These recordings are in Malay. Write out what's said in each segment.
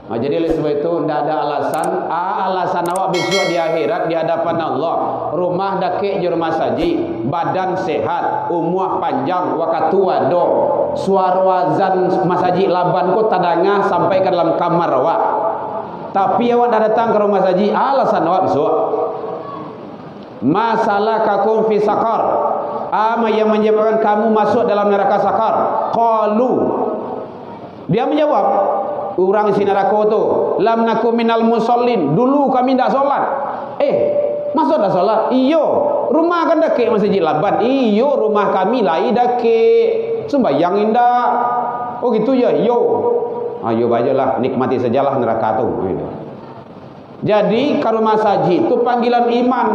Jadi oleh sebab itu tidak ada alasan. Alasan awak besok di akhirat di hadapan Allah, rumah dakik je rumah saji, badan sehat, umur panjang, waktu wado, suara wazan masaji laban ko tadangah sampai ke dalam kamar awak. Tapi awak dah datang ke rumah saji, alasan awak besok. Masalah kakum fi sakar, apa yang menyebabkan kamu masuk dalam neraka sakar? Qalu, dia menjawab, orang isi neraka tu, lam nakum minal musallin, dulu kami tak solat. Masuk dah solat? Iyo, rumah kan dakik masjid laban. Iyo, rumah kami lai dakik, sembahyang indah. Oh gitu ya, yo. Ayo bajalah, nikmati sajalah neraka tu. Jadi kalau masjid itu panggilan iman.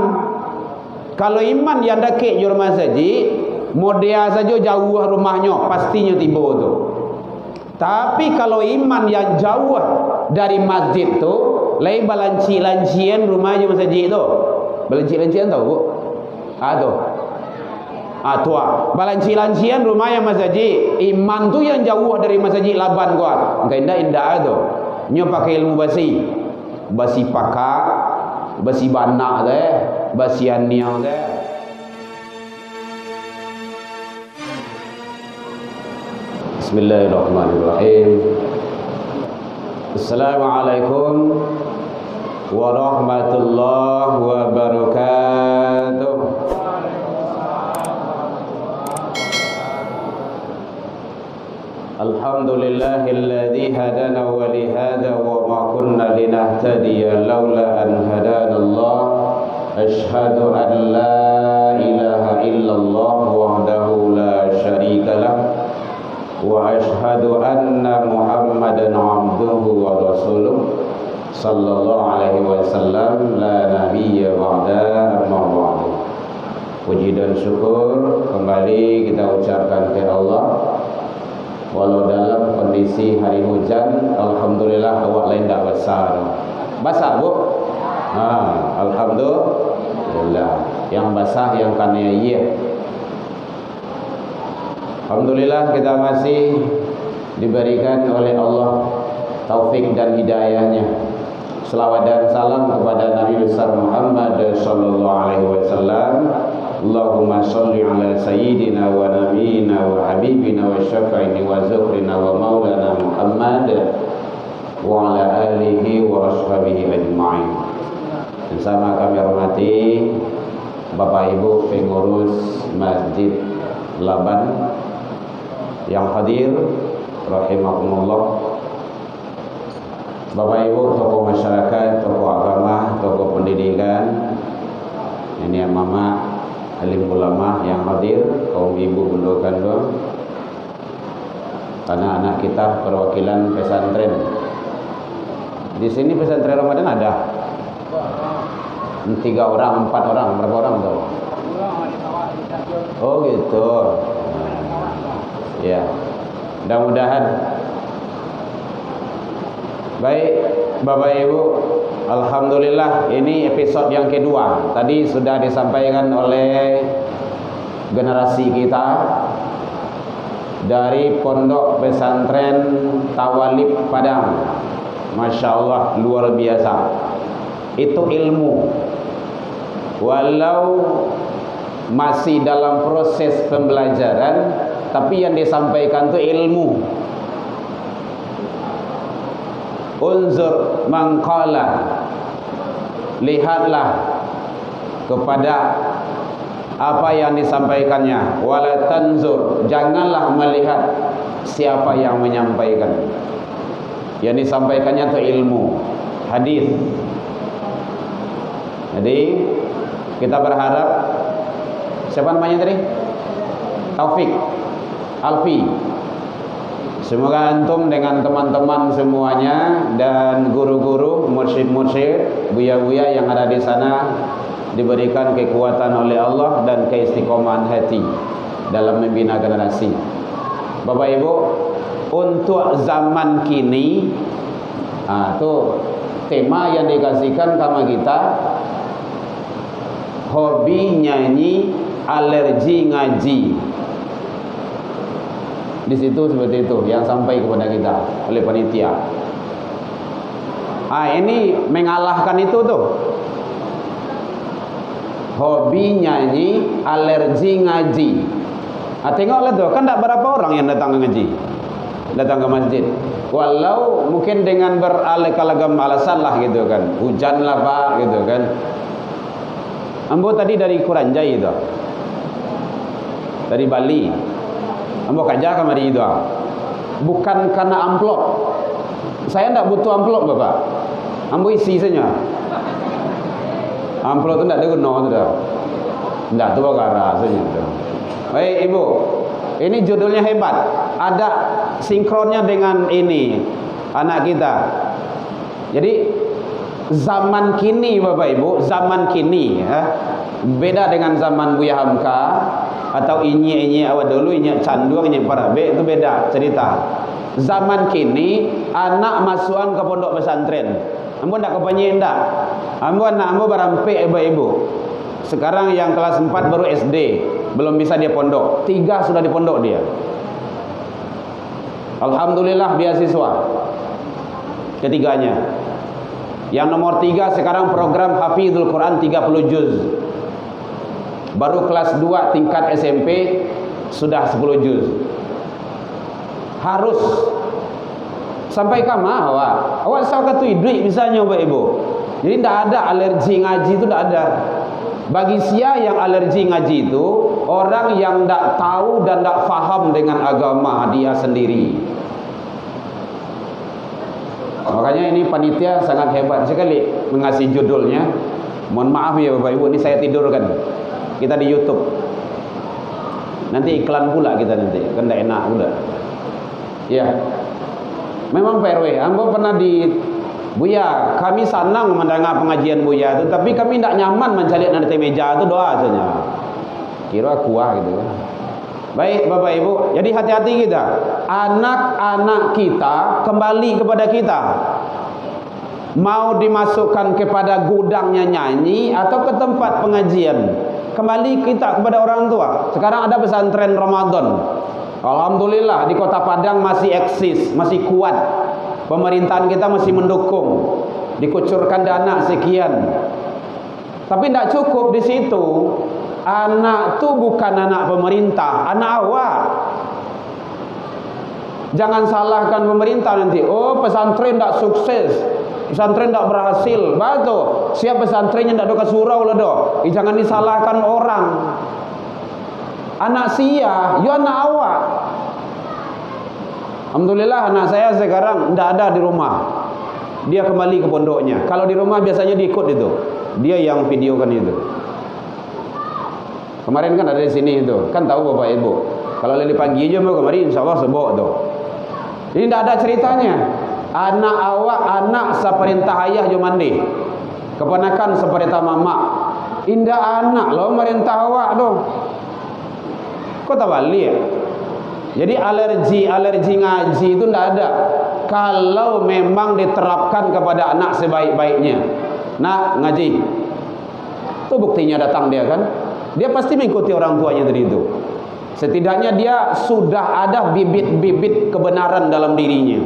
Kalau iman yang dakik di rumah saji, modea saja jauh rumahnya, pastinya tiba tu. Tapi kalau iman yang jauh dari masjid tu, lain balanci-lancian rumahnya masjid tu. Balanci-lancian tahu bu? Tua. Balanci-lancian rumahnya masjid. Iman tu yang jauh dari masjid laban gua. Enggak indah tu. Nyo pakai ilmu basi. Basi pakak, basi banak deh. Basiannya deh. Bismillahirrahmanirrahim. Assalamualaikum warahmatullahi wabarakatuh. Alhamdulillahilladzi hadana wa li hadza wa ma kunna linahtadiya laula an hadanallah. Ashhadu an la ilaha illallah wahdahu la syarika lah wa ashhadu anna Muhammadan abduhu wa rasuluh sallallahu alaihi wasallam la nabiyya ba'da amma ba'du. Puji dan syukur kembali kita ucapkan ke Allah. Walau dalam kondisi hari hujan, alhamdulillah awak lain tak basah. Basah bu? Alhamdulillah. Yang basah yang kania iya. Alhamdulillah kita masih diberikan oleh Allah taufik dan hidayahnya. Selawat dan salam kepada Nabi besar Muhammad sallallahu alaihi wasallam. Allahumma sholli ala sayyidina wa nabiyina wa habibina wa syafi'ina wa zuhrina wa maulana Muhammad wa ala alihi wa ashabihi ajma'in. Bersama kami hormati Bapak Ibu pengurus Masjid Laban yang hadir rahimakumullah, Bapak Ibu tokoh masyarakat, tokoh agama, tokoh pendidikan, ini mama alim ulama yang hadir, kaum ibu bunda kandung, anak-anak kita perwakilan pesantren. Di sini pesantren Ramadan ada 3 orang, 4 orang, berapa orang tuh? Oh gitu. Ya, mudah-mudahan. Baik, Bapak Ibu, alhamdulillah ini episode yang kedua. Tadi sudah disampaikan oleh generasi kita dari Pondok Pesantren Tawalib Padang. Masya Allah, luar biasa. Itu ilmu. Walau masih dalam proses pembelajaran, tapi yang disampaikan itu ilmu. Unzur mangqala, lihatlah kepada apa yang disampaikannya. Wala tanzur, janganlah melihat siapa yang menyampaikan. Yang disampaikannya itu ilmu, hadis. Jadi kita berharap, siapa namanya tadi? Taufik Alfi. Semoga antum dengan teman-teman semuanya dan guru-guru, mursyid-mursyid, buya-buya yang ada di sana diberikan kekuatan oleh Allah dan keistiqomahan hati dalam membina generasi. Bapak Ibu, untuk zaman kini, itu tema yang dikasihkan sama kita, hobi nyanyi, alergi ngaji. Di situ seperti itu yang sampai kepada kita oleh panitia. Ini mengalahkan itu tuh. Hobi nyanyi, alergi ngaji. Tengoklah tuh, kan tak berapa orang yang datang ke ngaji, datang ke masjid. Walau mungkin dengan beragam alasan lah gitu kan, hujan lah pak gitu kan. Ambo tadi dari Kuranjai itu, dari Bali. Ambo kerja kemari itu, bukan karena amplop. Saya tidak butuh amplop bapak. Ambo isi saja. Amplop itu tidak ada guna sudah. Tidak tu bakar rasanya. Baik ibu, ini judulnya hebat. Ada sinkronnya dengan ini anak kita. Jadi zaman kini bapak ibu, zaman kini ya, beda dengan zaman Buya Hamka atau inye awal dulu, inye canduang, inye parabe, itu beda cerita. Zaman kini anak masukan ke pondok pesantren. Ambo ndak kepenyen ndak. Ambo anak ambo barampe ibu. Sekarang yang kelas 4 baru SD, belum bisa dia pondok. 3 sudah di pondok dia. Alhamdulillah beasiswa. Ketiganya. Yang nomor 3 sekarang program Hafizul Quran 30 juz. Baru kelas 2 tingkat SMP sudah 10 juz. Harus sampai kama awak saya kata duit misalnya bapak ibu. Jadi tidak ada alergi ngaji itu, tidak ada. Bagi sia yang alergi ngaji itu orang yang tidak tahu dan tidak faham dengan agama dia sendiri. Makanya ini panitia sangat hebat sekali mengasih judulnya. Mohon maaf ya bapak ibu, ini saya tidurkan. Kita di YouTube. Nanti iklan pula kita nanti, kan tidak enak pula. Ya. Memang Pak RW, ambo pernah di Buya, kami senang mendengar pengajian Buya itu, tapi kami tidak nyaman mencari nanti meja itu doa saja. Kira kuah gitu kan. Baik Bapak Ibu, jadi hati-hati kita. Anak-anak kita kembali kepada kita. Mau dimasukkan kepada gudangnya nyanyi atau ke tempat pengajian, kembali kita kepada orang tua. Sekarang ada pesantren Ramadan. Alhamdulillah di Kota Padang masih eksis, masih kuat. Pemerintahan kita masih mendukung. Dikucurkan dana sekian. Tapi tidak cukup di situ. Anak itu bukan anak pemerintah, anak awak. Jangan salahkan pemerintah nanti. Oh, pesantren tidak sukses, pesantren tidak berhasil. Betul. Siapa pesantrennya tidak ada surau lah doh. Jangan disalahkan orang. Anak sia, yo anak awak. Alhamdulillah anak saya sekarang tidak ada di rumah. Dia kembali ke pondoknya. Kalau di rumah biasanya diikut itu. Dia yang videokan itu. Kemarin kan ada di sini itu. Kan tahu Bapak Ibu. Kalau lili pagi aja mau kemarin insyaallah sebok tuh. Ini tidak ada ceritanya. Anak awak, anak seperintah ayah jo mandi. Keponakan seperintah mama. Indah anak loh merintah awak tuh. Kok tak balik ya? Jadi alergi ngaji itu tidak ada. Kalau memang diterapkan kepada anak sebaik-baiknya. Nah, ngaji. Itu buktinya datang dia kan. Dia pasti mengikuti orang tuanya tadi itu. Setidaknya dia sudah ada bibit-bibit kebenaran dalam dirinya.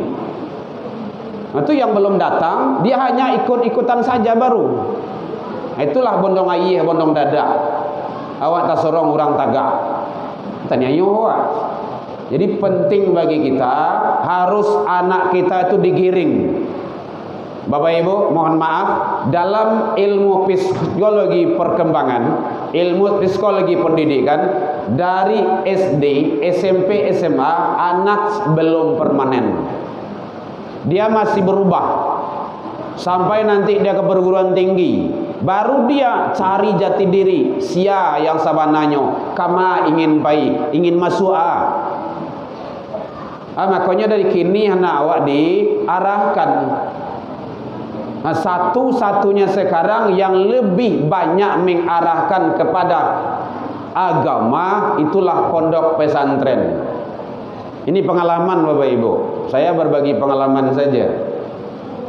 Nah, itu yang belum datang, dia hanya ikut-ikutan saja baru. Nah, itulah bondong ayah, bondong dada. Awak tak sorong orang tagak. Tanya awak. Jadi penting bagi kita harus anak kita itu digiring. Bapak Ibu, mohon maaf, dalam ilmu psikologi perkembangan, ilmu psikologi pendidikan, dari SD, SMP, SMA, anak belum permanen. Dia masih berubah. Sampai nanti dia ke perguruan tinggi, baru dia cari jati diri. Sia yang sabananyo, kama ingin baik, ingin masuk makanya dari kini anak awak diarahkan. Nah, satu-satunya sekarang yang lebih banyak mengarahkan kepada agama itulah pondok pesantren. Ini pengalaman Bapak Ibu. Saya berbagi pengalaman saja.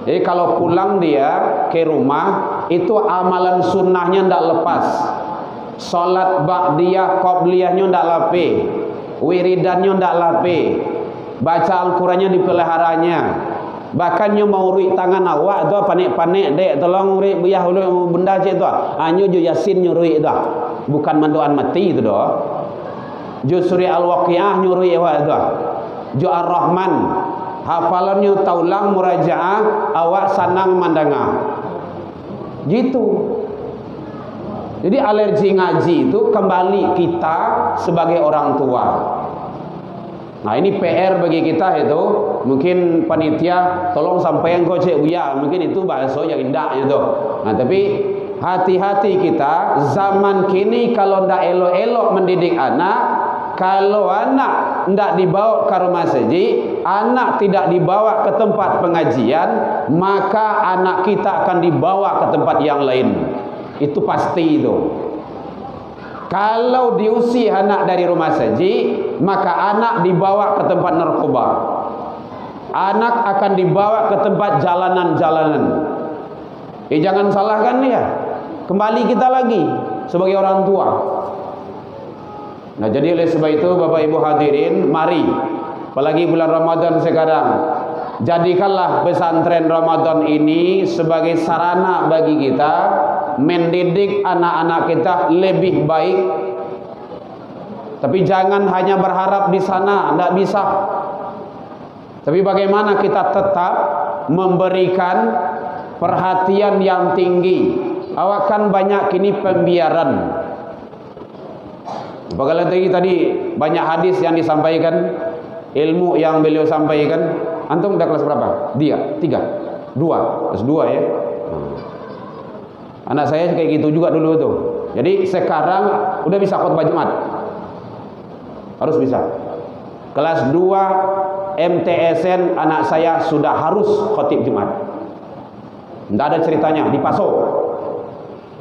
Jadi kalau pulang dia ke rumah, itu amalan sunnahnya tidak lepas. Salat ba'diyah qobliyahnya tidak lape, wiridannya tidak lape, baca Al-Qurannya dipeliharanya, Bahkan nyo mau uri tangan awak tu panik-panik dek tolong uri buyah benda cik tu. Nyo jo Yasin nyurui tu. Bukan manduan mati tu doh. Jo surah Al-Waqiah nyurui awak tu. Jo Ar-Rahman hafalan nyo taulang murajaah awak sanang mandanga. Gitu. Jadi alergi ngaji itu kembali kita sebagai orang tua. Nah ini PR bagi kita itu. Mungkin panitia tolong sampaikan kau cik Buya, mungkin itu bahasa yang indah itu. Nah tapi hati-hati kita zaman kini kalau ndak elok-elok mendidik anak, kalau anak ndak dibawa ke rumah saji, anak tidak dibawa ke tempat pengajian, maka anak kita akan dibawa ke tempat yang lain. Itu pasti itu. Kalau diusir anak dari rumah saji, maka anak dibawa ke tempat narkoba. Anak akan dibawa ke tempat jalanan-jalanan. Jangan salahkan dia. Kembali kita lagi sebagai orang tua. Nah, jadi oleh sebab itu Bapak Ibu hadirin, mari apalagi bulan Ramadan sekarang, jadikanlah pesantren Ramadan ini sebagai sarana bagi kita mendidik anak-anak kita lebih baik. Tapi jangan hanya berharap di sana, tidak bisa. Tapi bagaimana kita tetap memberikan perhatian yang tinggi. Awak kan banyak kini pembiaran. Bagaimana tadi banyak hadis yang disampaikan, ilmu yang beliau sampaikan. Antum udah kelas berapa? Dia 3, 2, kelas 2 ya. Anak saya kayak gitu juga dulu tuh. Jadi sekarang udah bisa khutbah Jumat. Harus bisa. Kelas 2 MTSN anak saya sudah harus khotib Jumat. Tidak ada ceritanya dipasok.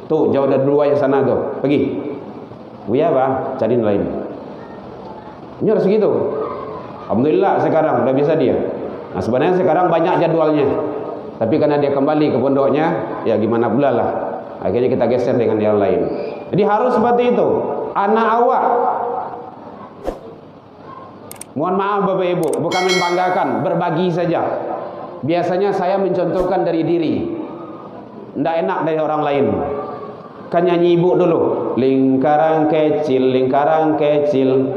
Tuh jauh dari dua yang sana tuh. Pergi. Buya bah, cariin lain. Ini harus gitu. Alhamdulillah sekarang udah bisa dia. Nah sebenarnya sekarang banyak jadwalnya. Tapi karena dia kembali ke pondoknya, ya gimana pula lah. Akhirnya kita geser dengan yang lain. Jadi harus seperti itu. Anak awak, mohon maaf Bapak Ibu, bukan membanggakan, berbagi saja. Biasanya saya mencontohkan dari diri. Tidak enak dari orang lain. Kan nyanyi ibu dulu. Lingkaran kecil, lingkaran kecil,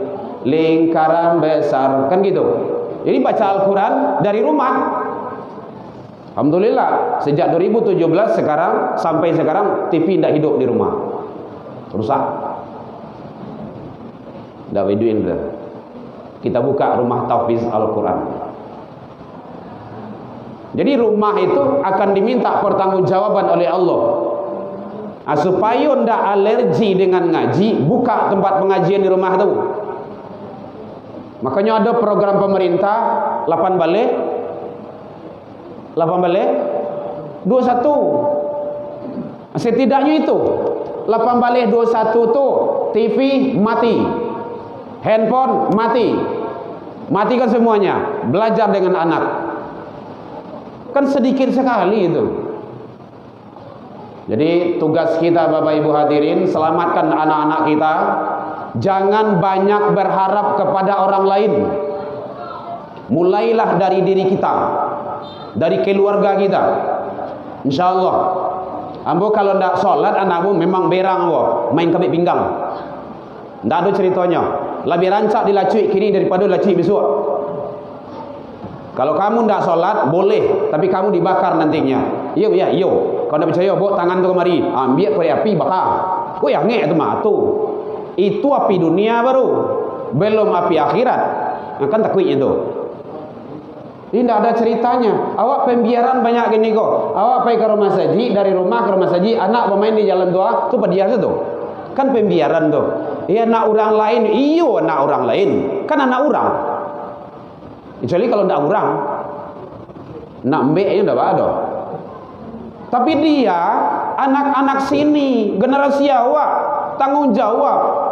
lingkaran besar. Kan gitu. Jadi baca Al-Quran dari rumah. Alhamdulillah sejak 2017 sekarang sampai sekarang TV tidak hidup di rumah. Rusak. Tidak videoin dah. Kita buka rumah tahfiz Al-Quran. Jadi rumah itu akan diminta pertanggungjawaban oleh Allah. Nah, supaya tidak alergi dengan ngaji, buka tempat pengajian di rumah itu. Makanya ada program pemerintah 8 balik 21. Setidaknya itu 8 balik 21 tu TV mati, handphone mati, matikan semuanya, belajar dengan anak. Kan sedikit sekali itu. Jadi tugas kita Bapak Ibu hadirin, selamatkan anak-anak kita. Jangan banyak berharap kepada orang lain. Mulailah dari diri kita, dari keluarga kita. InsyaAllah ambo kalau tidak sholat anakmu memang berang ambo, main kabit pinggang. Tidak ada ceritanya. Lebih rancak dilacui kini daripada lacui besok. Kalau kamu tidak sholat boleh, tapi kamu dibakar nantinya. Iya ya, iya. Kalau tidak percaya bawa tangan tu kemari, ambil korek api bakar. Oh ya ngek tu mah tu. Itu api dunia baru, belum api akhirat. Kan takwiknya tu. Ini tidak ada ceritanya. Awak pembiaran banyak gini kok. Awak pergi ke rumah saji, dari rumah ke rumah saji, anak bermain di jalan tua, tu pada dia tu. Kan pembiaran tu. Iya anak orang lain, iyo anak orang lain. Kan anak orang. Kecuali kalau tidak orang, nak mbeknya tidak ada. Tapi dia anak-anak sini, generasi awak, tanggung jawab.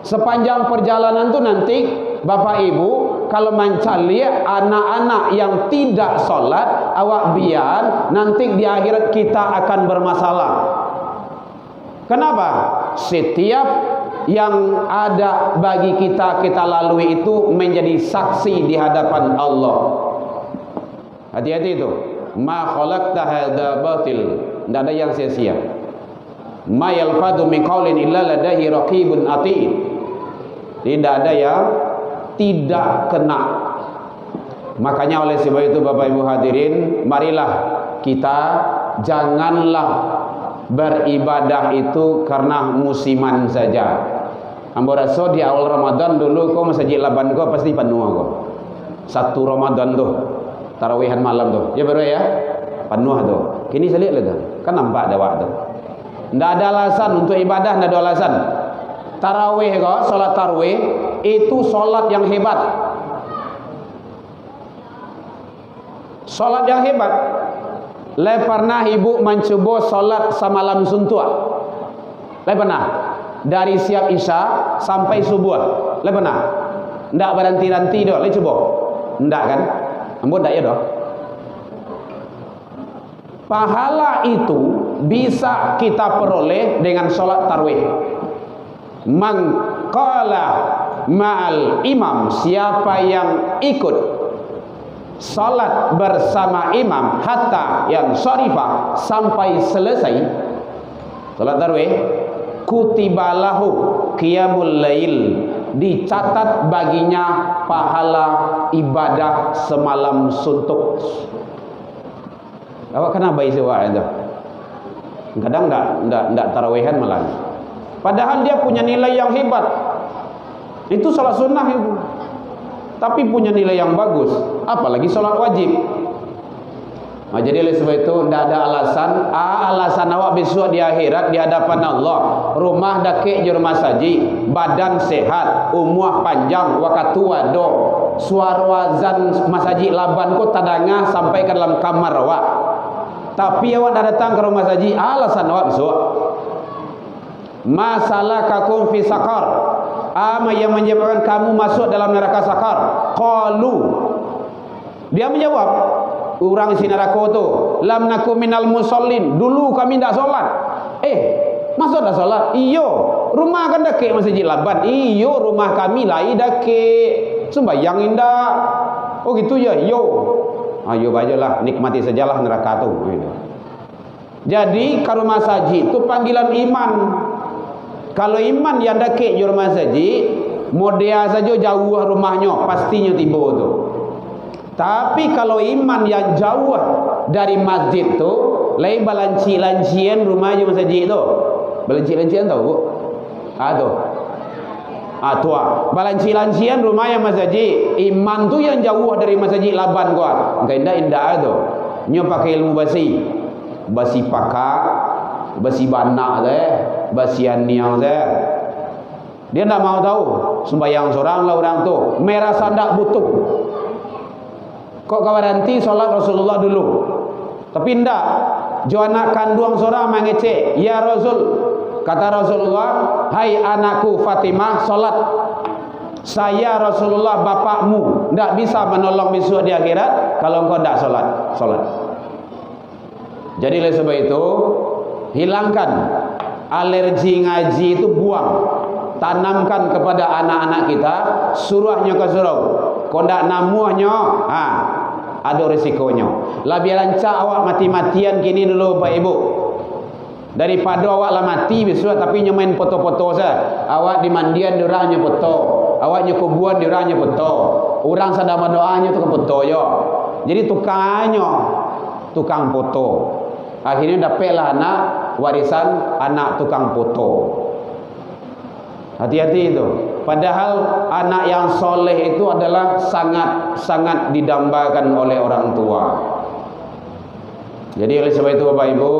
Sepanjang perjalanan tu nanti Bapak Ibu kalau mencari anak-anak yang tidak sholat, awak biar nanti di akhirat kita akan bermasalah. Kenapa? Setiap yang ada bagi kita lalui itu menjadi saksi di hadapan Allah. Hati-hati itu. Ma khalaqta hadza batil. Tidak ada yang sia-sia. Ma yalfadhu min qaulin illa ladaihi raqibun atid. Tidak ada yang tidak kena. Makanya oleh sebab itu Bapak Ibu hadirin, marilah kita janganlah beribadah itu karena musiman saja. Ambo rasa di awal Ramadan dulu kau masjid Laban kau pasti penuh kau. Satu Ramadan tuh tarawihan malam tuh. Ya baru ya? Penuh tuh. Kini saya lihat lagi. Kan nampak ada waktu. Tidak ada alasan untuk ibadah, tidak ada alasan. Tarawih kau, salat tarawih itu salat yang hebat. Salat yang hebat. Le pernah ibu mencoba salat semalam suntuk. Le pernah. Dari siap isya sampai subuh. Le pernah. Ndak berhenti-henti dah. Le coba. Ndak kan? Ambo ndak ya dah. Pahala itu bisa kita peroleh dengan salat tarawih. Man qala ma'al imam, siapa yang ikut salat bersama imam hatta yang syarifah sampai selesai salat tarawih, kutibalahu qiyamul lail, dicatat baginya pahala ibadah semalam suntuk. Awak kenapa isi awak itu? Kadang enggak tarawihan malah. Padahal dia punya nilai yang hebat. Itu salat sunnah itu. Tapi punya nilai yang bagus, apalagi salat wajib. Nah, jadi oleh sebab itu tidak ada alasan awak besok di akhirat di hadapan Allah, rumah dakik di rumah saji, badan sehat, umur panjang, waktu wado, suara azan masaji Laban kau tadangah sampai ke dalam kamar awak. Tapi awak dah datang ke rumah saji, alasan awak besok. Masalah kakum fi sakar, apa yang menyebabkan kamu masuk dalam neraka sakar? Qalu, dia menjawab, orang isi neraka tu, lam nakum minal musallin, dulu kami tak solat. Masuk dah solat? Iyo, rumah kan dakik masjid Laban. Iyo, rumah kami lain dakik, sembahyang indah. Oh gitu ya, iyo. Ayo bajalah, nikmati sajalah neraka tu. Jadi kalau masjid itu panggilan iman. Kalau iman yang dakik di rumah saji, modea saja jauh rumahnya, pastinya tiba tu. Tapi kalau iman yang jauh dari masjid tu, lain balanci-lancian rumahnya masjid tu. Balanci-lancian tahu bu? Tua. Balanci-lancian rumahnya masjid. Iman tu yang jauh dari masjid Laban kau. Enggak indah tu. Nyo pakai ilmu basi pakak, basi banak deh. Basian niang saya. Dia tak mau tahu sembahyang seorang lah orang tu. Merasa tak butuh. Kok kawaranti solat Rasulullah dulu. Tapi tidak. Jo anak kandung seorang mengecek, ya Rasul, kata Rasulullah, hai anakku Fatimah, solat. Saya Rasulullah bapakmu tidak bisa menolong besok di akhirat kalau engkau tidak solat. Jadi oleh sebab itu hilangkan alergi ngaji itu, buang, tanamkan kepada anak-anak kita, suruhnya ke surau. Kau ndak namuhnya, ada risikonya. Lah biar lancak awak mati-matian kini dulu Pak Ibu. Daripada awak lah mati besok tapi nyomain foto-foto saja. Awak di mandian diorangnya foto, awaknya kuburan diorangnya foto. Orang sedang berdoanya tu ke foto yo. Jadi tukang foto. Akhirnya dapatlah anak warisan anak tukang foto. Hati-hati itu. Padahal anak yang soleh itu adalah sangat didambakan oleh orang tua. Jadi oleh sebab itu Bapak Ibu,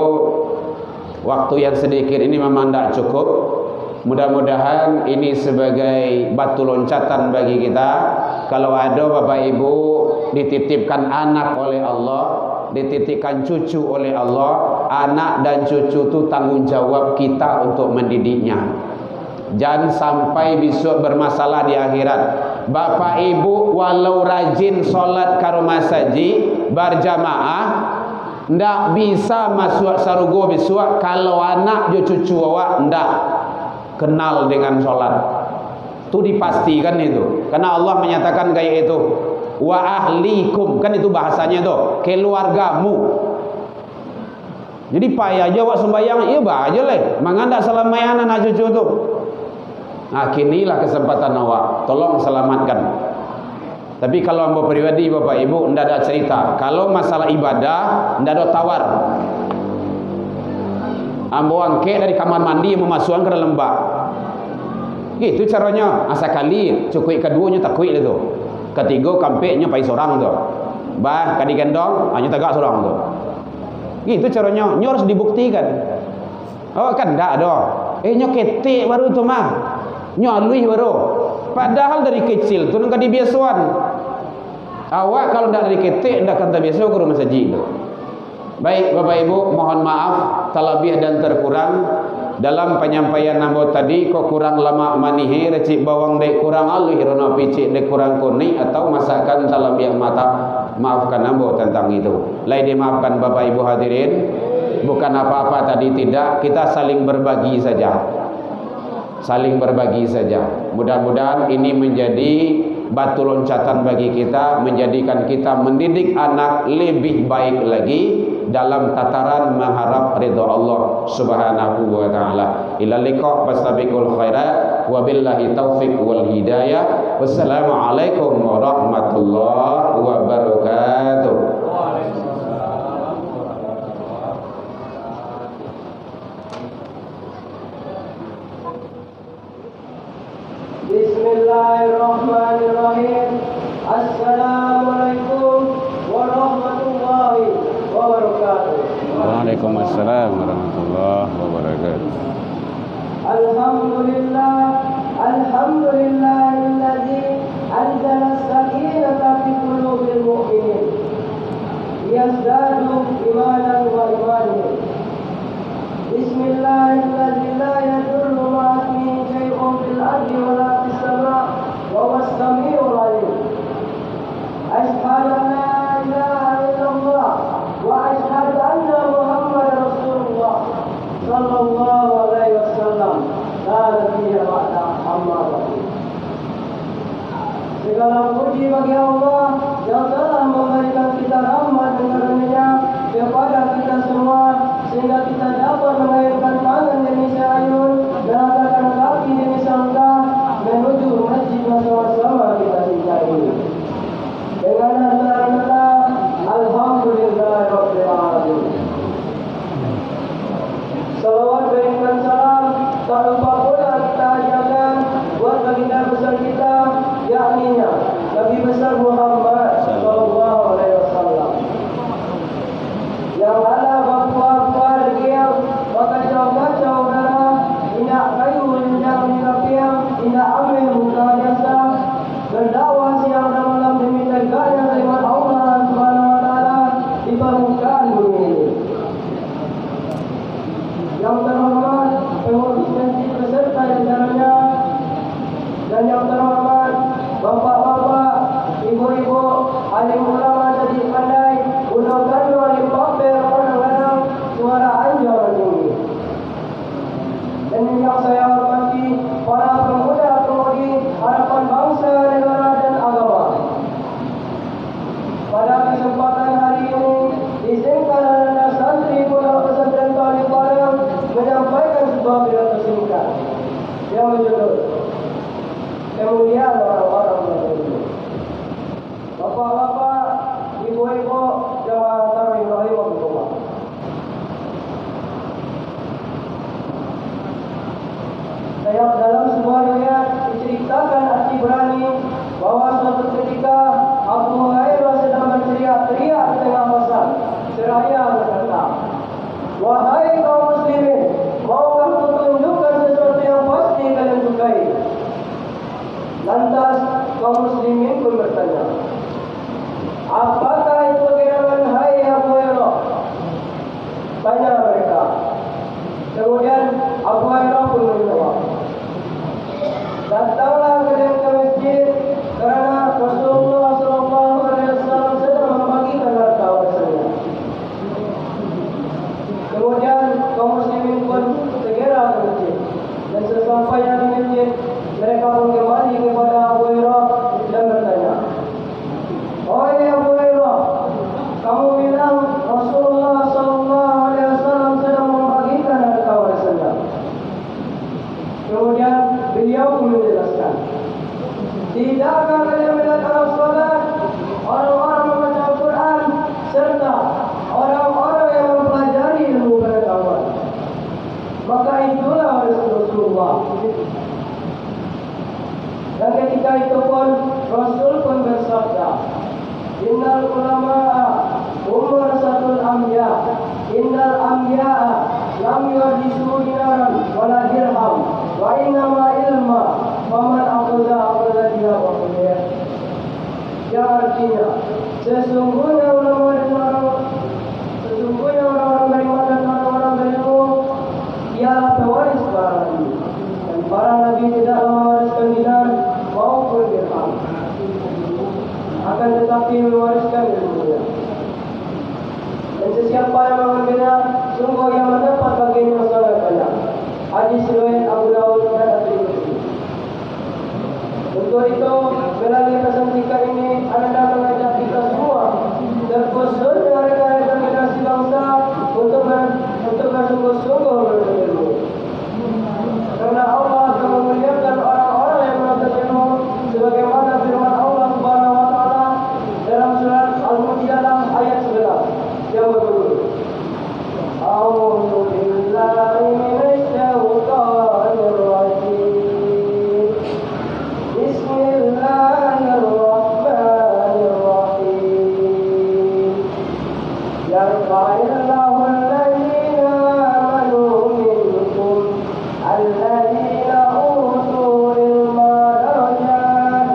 waktu yang sedikit ini memang tidak cukup. Mudah-mudahan ini sebagai batu loncatan bagi kita. Kalau ada Bapak Ibu dititipkan anak oleh Allah, dititipkan cucu oleh Allah, anak dan cucu itu tanggung jawab kita untuk mendidiknya. Jangan sampai besok bermasalah di akhirat. Bapak Ibu walau rajin solat ke rumah saji berjamaah, ndak bisa masuk sarugo besok kalau anak jo cucu awak ndak kenal dengan solat. Itu dipastikan itu. Karena Allah menyatakan kayak itu. Wa ahlikum, kan itu bahasanya tuh, keluargamu. Jadi payah aja wak sembahyang, iya bah aja leh. Manganda selamayan anak cucu tuh. Nah, kinilah kesempatan awak, tolong selamatkan. Tapi kalau ambo pribadi Bapak Ibu ndak ada cerita. Kalau masalah ibadah ndak ada tawar. Ambo angke dari kamar mandi memasukkan ke dalam bak. Gitu caranya. Asa kali cukui keduanya takui itu. Ketiga kampeknya pai seorang tu. Bah kadi gendong hanya tegak seorang tu. Gitu caranya. Nyo harus dibuktikan. Oh kan ndak ada. Nyo ketik baru tu mah. Nyo alui baru. Padahal dari kecil tu nang kadi biasuan. Awak kalau ndak dari ketik ndak akan terbiasa ke rumah saji itu. Baik Bapak Ibu, mohon maaf terlebih dan terkurang dalam penyampaian namo tadi. Kok kurang lama manihi recik bawang dek kurang alih rono picik dek kurang koni atau masakan dalam yang mata, maafkan namo tentang itu. Lain dimaafkan Bapak Ibu hadirin. Bukan apa-apa tadi, tidak, kita saling berbagi saja. Saling berbagi saja. Mudah-mudahan ini menjadi batu loncatan bagi kita, menjadikan kita mendidik anak lebih baik lagi dalam tataran mengharap ridha Allah Subhanahu wa taala. Ila liqa fastabiqul khairat wa billahi taufiq wal hidayah. Wassalamualaikum warahmatullahi wabarakatuh. Bismillahirrahmanirrahim. Assalamualaikum warahmatullahi wabarakatuh. Waalaikumsalam warahmatullahi wabarakatuh. Alhamdulillah, alhamdulillahilladzi anzala as-sakinata fi qulubil mu'minin liyazdadu imanan wa imanan. Bismillahirrahmanirrahim. La yadurru ma'asmihi syai'un fil ardi wa la fis sama' wa huwas sami'ul 'alim. Asyhadu an la ilaha illallah wa asyhadu anna Muhammadar Rasulullah sallallahu alaihi wasallam. La nabiyya ba'da, amma ba'du. Segala puji bagi Allah yang telah memberikan kita rahmat dan karunia kepada kita semua, sehingga kita dapat mengayunkan tangan demi sayun dan angkatkan kaki demi langkah menuju masjid bersama-sama kita cinta ini. Dengan kata alhamdulillahirabbil alamin. Salawat dan salam tak lupa pula kita ajarkan buat baginda besar kita, yakni Nabi besar Muhammad sallallahu alaihi wasallam. Yang ala bapak-bapak dia bakacau-kacau darah, indak kayu yang dirapiam, indak amil muka biasa, berdakwah siang dan malam demi tegaknya kalimat Allah Subhanahu wa taala di permukaan bumi ini. Yang terhormat pengurus masjid beserta jajarannya, dan yang terhormat bapak-bapak, ibu-ibu, alim ulama jadi pandai, udah alim pamer kadang-kadang suara anjor tinggi. Dan yang saya hormati para pemuda-pemudi harapan bangsa, negara dan agama. Pada kesempatan hari ini izinkan anda santri Pondok Pesantren Tauhid Padang menyampaikan sebuah pidato singkat yang berjudul Kemuliaan Orang-orang Beriman. Bapak-bapak, ibu-ibu, jemaah tarawih rahimahumullah. Saya dalam sebuah riwayat diceritakan Aci Berani bahwa suatu ketika Abu Hurairah sedang berteriak-teriak di tengah pasar seraya berkata, "Wahai kaum muslimin, maukah kutunjukkan sesuatu yang pasti kalian sukai?" Lantas kaum muslimin pun bertanya, "Apakah itu gerangan hai Abu Hurairah?" Tanya mereka. Kemudian Abu Hurairah pun menjawab, "Datanglah ke masjid kerana Rasulullah SAW sedang membagikan harta warisannya." Kemudian kaum muslimin pun segera ke masjid, dan sesampainya di masjid mereka pun kembali kepada Abu Hurairah dan bertanya, Dan ketika itu pun Rasul pun bersabda, Innal ulama'a warasatul anbiya, innal anbiya'a lam yuhdisu dinaran wala dirham, wa innama ilma faman akhadha biha wa khayr. Yang artinya sesungguhnya orang-orang beriman dan orang-orang berilmu ialah pewaris para nabi, dan para nabi tidak mewariskan dinar maupun dirham, akan tetapi mewariskan ilmunya. Dan sesiapa yang mengambilnya, sungguh yang mendapat bagian yang sangat banyak. Hadis riwayat Abu Dawud dan At-Tirmidzi. Untuk itu, melalui pesan singkat ini, Anda mengajak kita semua, terkhususnya rekan-rekan generasi bangsa, untuk bersungguh-sungguh menuntut ilmu. Karena Allah akan memuliakan orang-orang yang menuntut ilmu, sebagaimana firman Allah Subhanahu wa Ta'ala dalam surat Al-Mujadalah ayat 11 yang berbunyi, A'udzu billahi minasy syaithanir rajim. Bismillahirrahmanirrahim. Yarfa'illahu alladhina amanu minkum alladhina utul ilma darajat.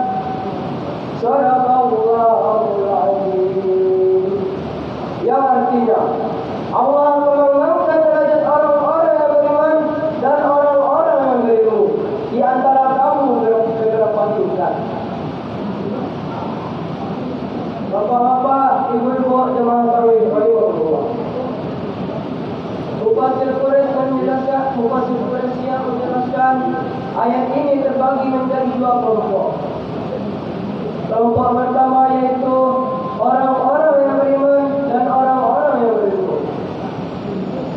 Shadaqallahul azim. Yang artinya Allah mengangkat derajat orang-orang yang beriman dan orang-orang yang berilmu di antara kamu beberapa tingkat. Bapak-bapak, ibu-ibu jemaah tarawih rahimahullah. Mufasir Quraisy menjelaskan ayat ini terbagi menjadi dua kelompok. Kelompok pertama yaitu orang-orang yang beriman dan orang-orang yang berilmu.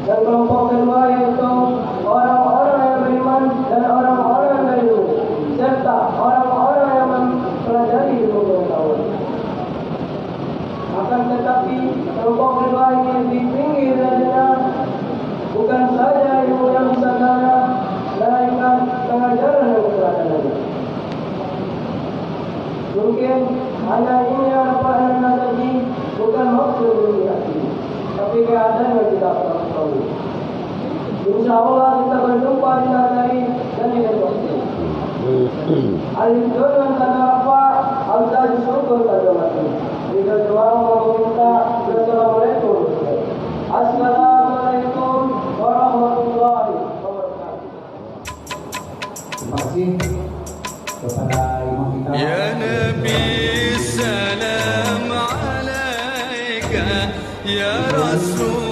Dan kelompok kedua yaitu orang-orang yang beriman dan orang-orang yang berilmu, serta orang-orang yang mempelajari ilmu pengetahuan. Akan tetapi kelompok kedua ini lebih tinggi derajatnya, bukan saja ilmu yang disandangnya, melainkan pengajaran yang berkelanjutan. Mungkin hanya ini yang dapat Anda kaji, bukan maksud duniawi, tapi keadaan yang tidak pernah ketahui. InsyaAllah kita berjumpa di hari dan di waktu. Al-Jannah kata Rafa, Al-Taj syukur kata mati. Jika jemaah meminta, Assalamualaikum. Assalamualaikum warahmatullahi wabarakatuh. Terima kasih kepada imam kita. Ya Nabi, salam alaika, ya Rasul.